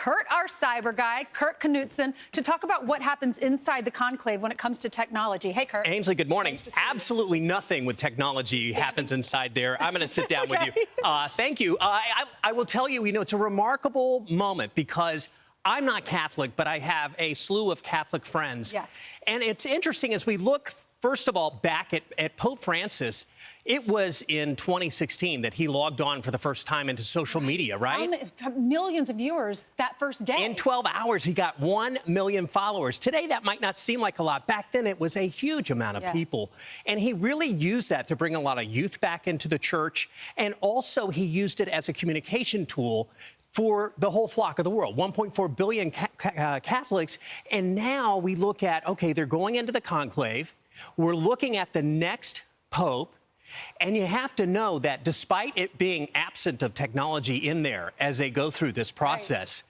Kurt, our cyber guy, Kurt Knutsson, to talk about what happens inside the conclave when it comes to technology. Hey, Kurt. Ainsley, good morning. Nice Absolutely nothing with technology happens inside there. I'm going to sit down with you. Thank you. I will tell you, it's a remarkable moment because I'm not Catholic, but I have a slew of Catholic friends. Yes. And it's interesting as we look, first of all, back at Pope Francis. It was in 2016 that he logged on for the first time into social media, right? Millions of viewers that first day. In 12 hours, he got 1 million followers. Today, that might not seem like a lot. Back then, it was a huge amount of people. And he really used that to bring a lot of youth back into the church. And also, he used it as a communication tool for the whole flock of the world, 1.4 billion Catholics. And now we look at, okay, they're going into the conclave. We're looking at the next pope. And you have to know that despite it being absent of technology in there as they go through this process,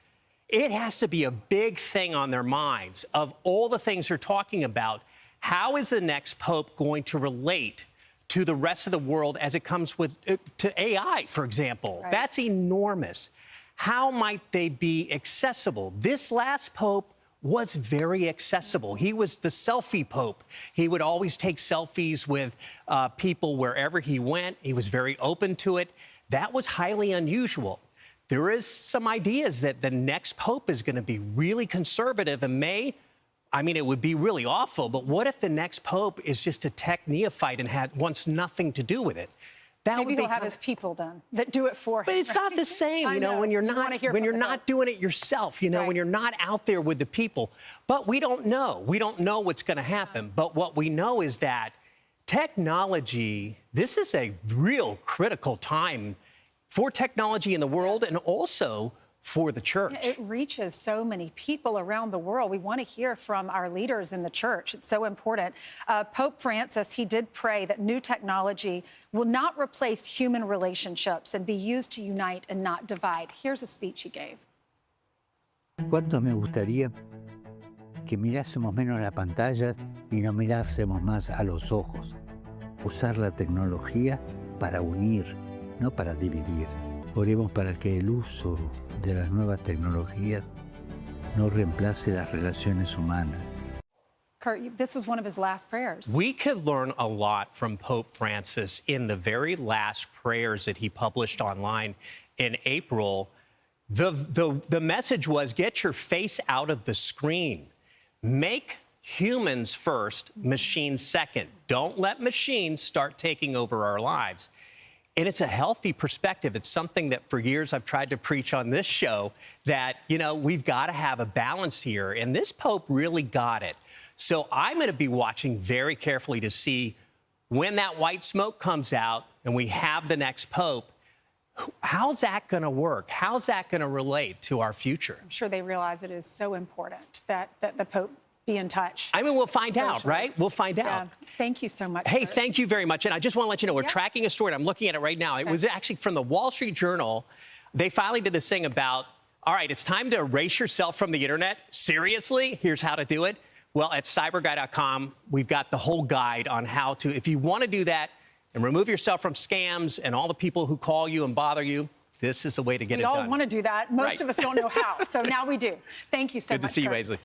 it has to be a big thing on their minds of all the things they're talking about. How is the next pope going to relate to the rest of the world as it comes to AI, for example? Right. That's enormous. How might they be accessible? This last pope was very accessible. He was the selfie pope. He would always take selfies with people wherever he went. He was very open to it. That was highly unusual. There is some ideas that the next pope is going to be really conservative and it would be really awful, but what if the next pope is just a tech neophyte and wants nothing to do with it? Maybe he'll have his people then that do it for him. But it's not the same, when you're not doing it yourself, when you're not out there with the people. But we don't know. We don't know what's going to happen. But what we know is that technology, this is a real critical time for technology in the world and also for the church. It reaches so many people around the world. We want to hear from our leaders in the church. It's so important. Pope Francis, he did pray that new technology will not replace human relationships and be used to unite and not divide. Here's a speech he gave. ¿Cuánto me gustaría que mirásemos menos la pantalla y nos mirásemos más a los ojos? Usar la tecnología para unir, no para dividir. Oremos para que el uso de las nuevas tecnologías no reemplace las relaciones humanas. Kurt, this was one of his last prayers. We could learn a lot from Pope Francis in the very last prayers that he published online in April. The message was, get your face out of the screen. Make humans first, machines second. Don't let machines start taking over our lives. And it's a healthy perspective. It's something that for years I've tried to preach on this show that, we've got to have a balance here. And this Pope really got it. So I'm going to be watching very carefully to see when that white smoke comes out and we have the next Pope, how's that going to work? How's that going to relate to our future? I'm sure they realize it is so important that the Pope be in touch. We'll find out, right? We'll find out. Thank you so much. Hey, Kurt. thank you very much. And I just want to let you know, we're tracking a story, and I'm looking at it right now. It was actually from the Wall Street Journal. They finally did this thing about, all right, it's time to erase yourself from the internet. Seriously? Here's how to do it. Well, at CyberGuy.com, we've got the whole guide on how to, if you want to do that and remove yourself from scams and all the people who call you and bother you, this is the way to get it done. We all want to do that. Most of us don't know how, so now we do. Thank you so much, Good to see you, Kurt. Ainsley.